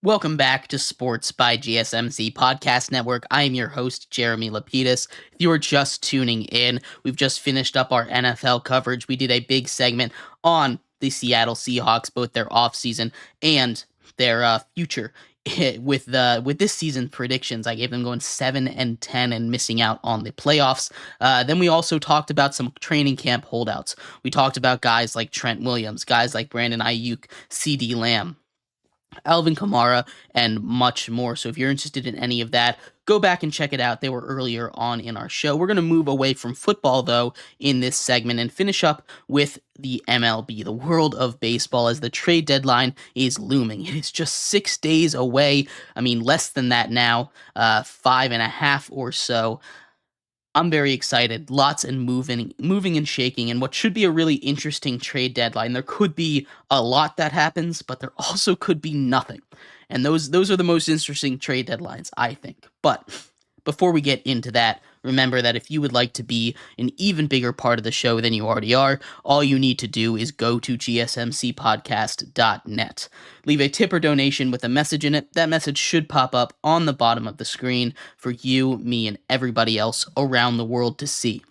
Welcome back to Sports by GSMC Podcast Network. I am your host, Jeremy Lapidus. If you are just tuning in, we've just finished up our NFL coverage. We did a big segment on the Seattle Seahawks, both their offseason and their future. With this season's predictions, I gave them going 7-10 and missing out on the playoffs. Then we also talked about some training camp holdouts. We talked about guys like Trent Williams, guys like Brandon Ayuk, CD Lamb, Alvin Kamara, and much more. So if you're interested in any of that, go back and check it out. They were earlier on in our show. We're going to move away from football, though, in this segment and finish up with the MLB, the world of baseball, as the trade deadline is looming. It is just 6 days away. I mean, less than that now, 5.5 or so. I'm very excited. Lots and moving and shaking, and what should be a really interesting trade deadline. There could be a lot that happens, but there also could be nothing. And those are the most interesting trade deadlines, I think. But before we get into that, remember that if you would like to be an even bigger part of the show than you already are, all you need to do is go to gsmcpodcast.net. Leave a tip or donation with a message in it. That message should pop up on the bottom of the screen for you, me, and everybody else around the world to see.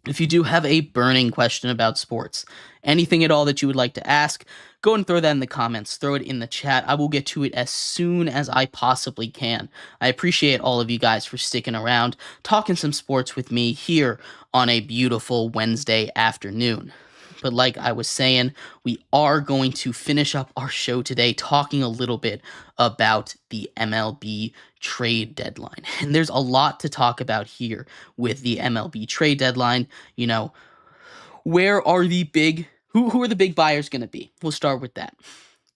If you do have a burning question about sports, anything at all that you would like to ask, go and throw that in the comments. Throw it in the chat. I will get to it as soon as I possibly can. I appreciate all of you guys for sticking around, talking some sports with me here on a beautiful Wednesday afternoon. But like I was saying, we are going to finish up our show today talking a little bit about the MLB trade deadline. And there's a lot to talk about here with the MLB trade deadline. You know, where are the big who are the big buyers going to be? We'll start with that.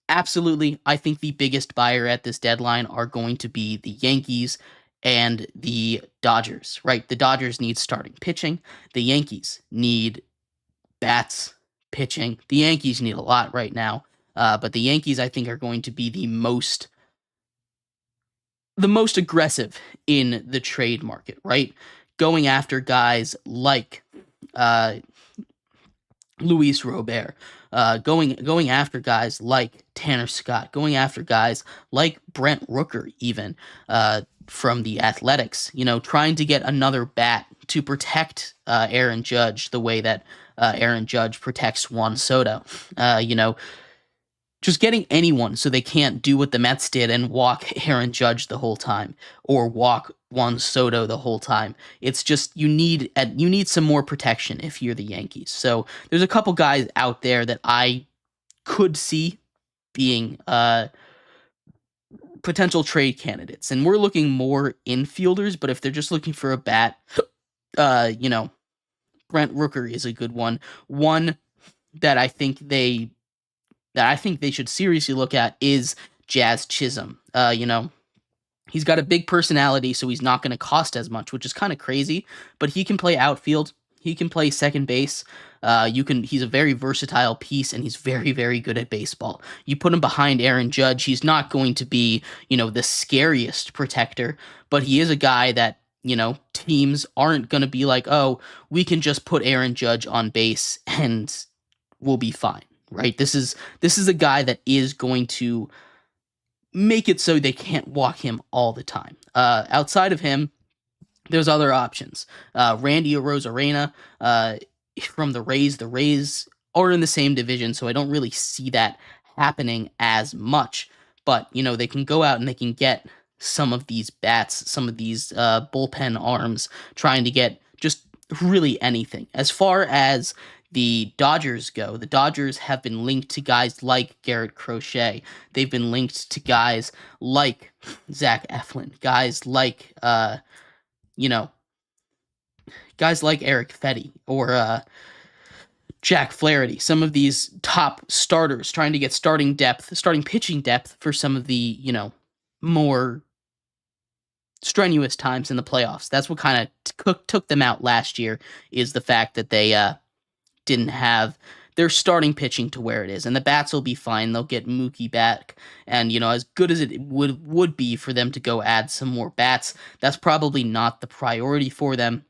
Absolutely, I think the biggest buyer at this deadline are going to be the Yankees and the Dodgers, right? The Dodgers need starting pitching. The Yankees need bats, pitching. The Yankees need a lot right now, but the Yankees, I think, are going to be the most aggressive in the trade market, right? Going after guys like uh, Luis Robert, going after guys like Tanner Scott, going after guys like Brent Rooker, even from the Athletics. You know, trying to get another bat to protect Aaron Judge the way that Aaron Judge protects Juan Soto. You know, just getting anyone so they can't do what the Mets did and walk Aaron Judge the whole time or walk Juan Soto the whole time. It's just you need some more protection if you're the Yankees. So there's a couple guys out there that I could see being potential trade candidates, and we're looking more infielders. But if they're just looking for a bat, you know, Brent Rooker is a good one. One that I think they should seriously look at is Jazz Chisholm. He's got a big personality, so he's not going to cost as much, which is kind of crazy. But he can play outfield. He can play second base. He's a very versatile piece, and he's very, very good at baseball. You put him behind Aaron Judge, he's not going to be, the scariest protector, but he is a guy that, teams aren't going to be like, oh, we can just put Aaron Judge on base and we'll be fine, right? This is a guy that is going to make it so they can't walk him all the time. Outside of him, there's other options. Randy Arozarena from the Rays. The Rays are in the same division, so I don't really see that happening as much. But, they can go out and they can get some of these bats, some of these bullpen arms, trying to get just really anything. As far as the Dodgers go, the Dodgers have been linked to guys like Garrett Crochet. They've been linked to guys like Zach Eflin, guys like Eric Fetty or Jack Flaherty. Some of these top starters trying to get starting pitching depth for some of the more strenuous times in the playoffs. That's what kind of took them out last year, is the fact that they didn't have their starting pitching to where it is. And the bats will be fine. They'll get Mookie back. And, as good as it would be for them to go add some more bats, that's probably not the priority for them.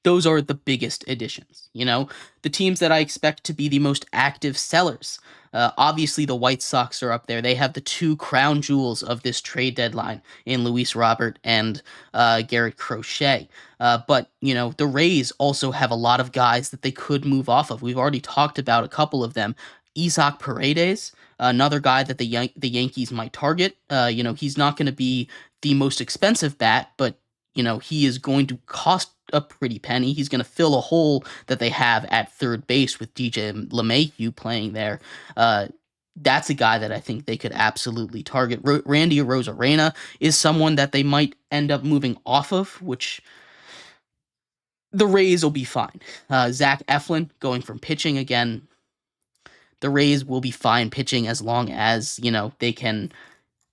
Those are the biggest additions. The teams that I expect to be the most active sellers. Obviously, the White Sox are up there. They have the two crown jewels of this trade deadline in Luis Robert and Garrett Crochet. But, the Rays also have a lot of guys that they could move off of. We've already talked about a couple of them. Isaac Paredes, another guy that the Yankees might target. He's not going to be the most expensive bat, but, he is going to cost a pretty penny. He's going to fill a hole that they have at third base with DJ LeMahieu playing there. That's a guy that I think they could absolutely target. Randy Arozarena is someone that they might end up moving off of, which the Rays will be fine. Zach Eflin going from pitching again. The Rays will be fine pitching as long as, they can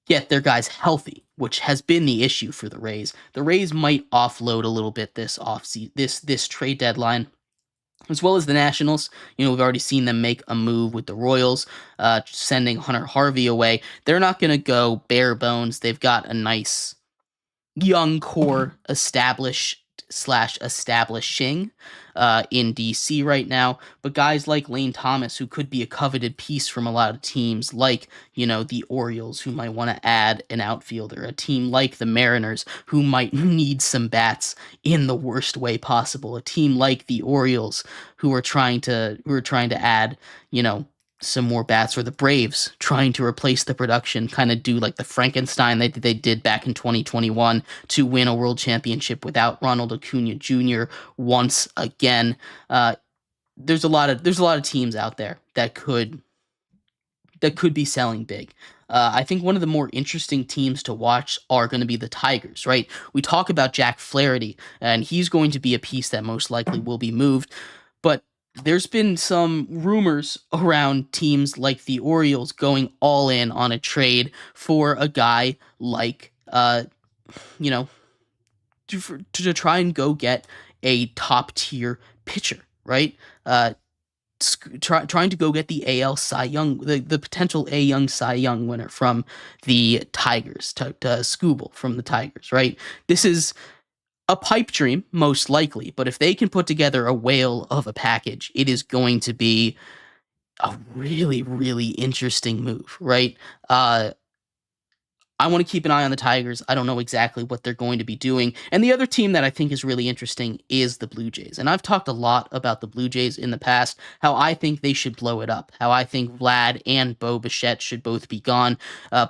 get their guys healthy, which has been the issue for the Rays. The Rays might offload a little bit this trade deadline, as well as the Nationals. We've already seen them make a move with the Royals, sending Hunter Harvey away. They're not going to go bare bones. They've got a nice young core establishing in DC right now, but guys like Lane Thomas, who could be a coveted piece from a lot of teams, like the Orioles, who might want to add an outfielder, a team like the Mariners, who might need some bats in the worst way possible, a team like the Orioles, who are trying to add some more bats, or the Braves trying to replace the production, kind of do like the Frankenstein they did back in 2021 to win a world championship without Ronald Acuna Jr. once again. There's a lot of teams out there that could be selling big. I think one of the more interesting teams to watch are going to be the Tigers, right? We talk about Jack Flaherty, and he's going to be a piece that most likely will be moved, but there's been some rumors around teams like the Orioles going all in on a trade for a guy like, to try and go get a top tier pitcher, right? Trying to go get the AL Cy Young, the potential Young Cy Young winner from the Tigers, to Skubal from the Tigers, right? This is a pipe dream, most likely, but if they can put together a whale of a package, it is going to be a really, really interesting move, right? I want to keep an eye on the Tigers. I don't know exactly what they're going to be doing. And the other team that I think is really interesting is the Blue Jays. And I've talked a lot about the Blue Jays in the past, how I think they should blow it up, how I think Vlad and Bo Bichette should both be gone.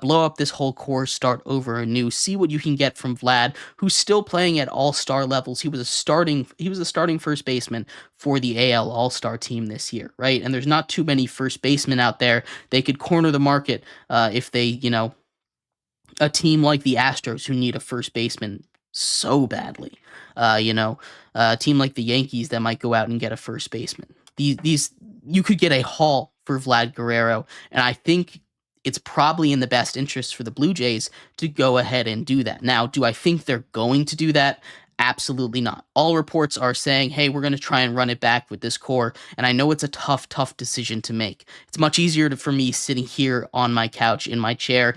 Blow up this whole core, start over anew, see what you can get from Vlad, who's still playing at all-star levels. He was a starting first baseman for the AL All-Star team this year, right? And there's not too many first basemen out there. They could corner the market if they, a team like the Astros who need a first baseman so badly. A team like the Yankees that might go out and get a first baseman. These you could get a haul for Vlad Guerrero, and I think it's probably in the best interest for the Blue Jays to go ahead and do that. Now, do I think they're going to do that? Absolutely not. All reports are saying, hey, we're going to try and run it back with this core. And I know it's a tough, tough decision to make. It's much easier for me sitting here on my couch in my chair,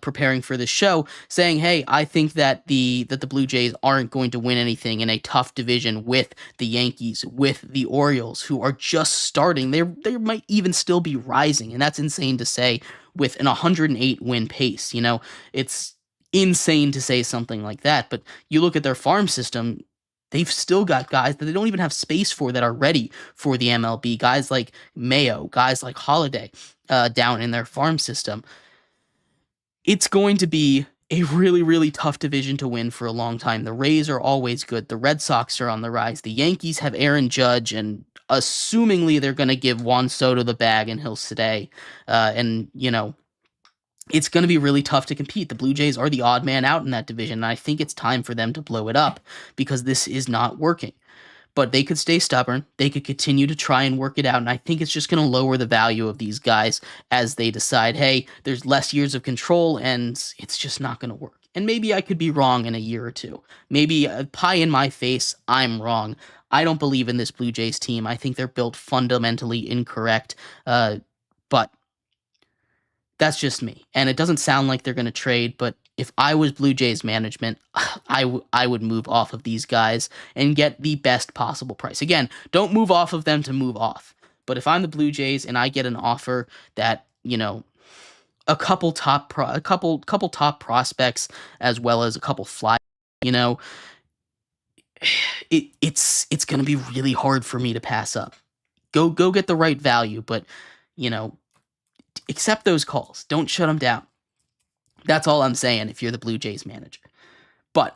preparing for this show, saying, hey, I think that the Blue Jays aren't going to win anything in a tough division with the Yankees, with the Orioles, who are just starting. They might even still be rising, and that's insane to say with an 108 win pace. It's insane to say something like that, but you look at their farm system, they've still got guys that they don't even have space for that are ready for the MLB. Guys like Mayo, guys like Holiday down in their farm system. It's going to be a really, really tough division to win for a long time. The Rays are always good. The Red Sox are on the rise. The Yankees have Aaron Judge, and assumingly they're going to give Juan Soto the bag and he'll stay. It's going to be really tough to compete. The Blue Jays are the odd man out in that division, and I think it's time for them to blow it up because this is not working. But they could stay stubborn. They could continue to try and work it out, and I think it's just going to lower the value of these guys as they decide, hey, there's less years of control, and it's just not going to work. And maybe I could be wrong in a year or two. Maybe pie in my face, I'm wrong. I don't believe in this Blue Jays team. I think they're built fundamentally incorrect. But that's just me. And it doesn't sound like they're going to trade, but if I was Blue Jays management, I would move off of these guys and get the best possible price. Again, don't move off of them to move off. But if I'm the Blue Jays and I get an offer that, a couple top prospects as well as a couple fly, you know, it's going to be really hard for me to pass up. Go get the right value, but you know, accept those calls. Don't shut them down. That's all I'm saying if you're the Blue Jays manager. But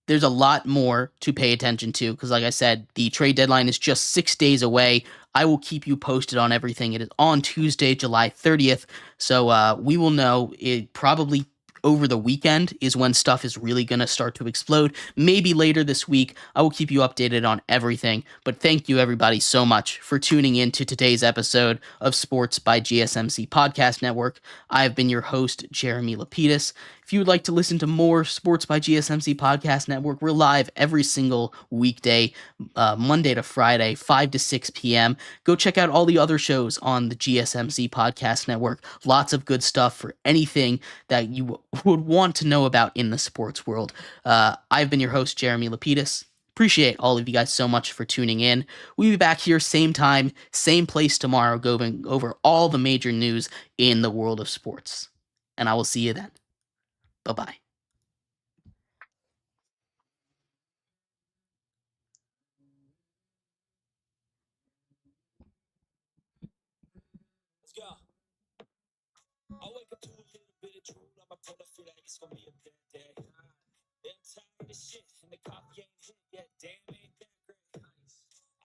there's a lot more to pay attention to because, like I said, the trade deadline is just 6 days away. I will keep you posted on everything. It is on Tuesday, July 30th. So we will know it probably over the weekend is when stuff is really going to start to explode. Maybe later this week. I will keep you updated on everything. But thank you, everybody, so much for tuning in to today's episode of Sports by GSMC Podcast Network. I have been your host, Jeremy Lapidus. If you would like to listen to more Sports by GSMC Podcast Network, we're live every single weekday, Monday to Friday, 5 to 6 p.m. Go check out all the other shows on the GSMC Podcast Network. Lots of good stuff for anything that you would want to know about in the sports world. I've been your host, Jeremy Lapidus. Appreciate all of you guys so much for tuning in. We'll be back here same time, same place tomorrow, going over all the major news in the world of sports. And I will see you then. Bye-bye. Let's go. I wake up to a little bit of drool on my pillow, feel like it's gonna be a bad day. I'm tired of shit, and the coffee ain't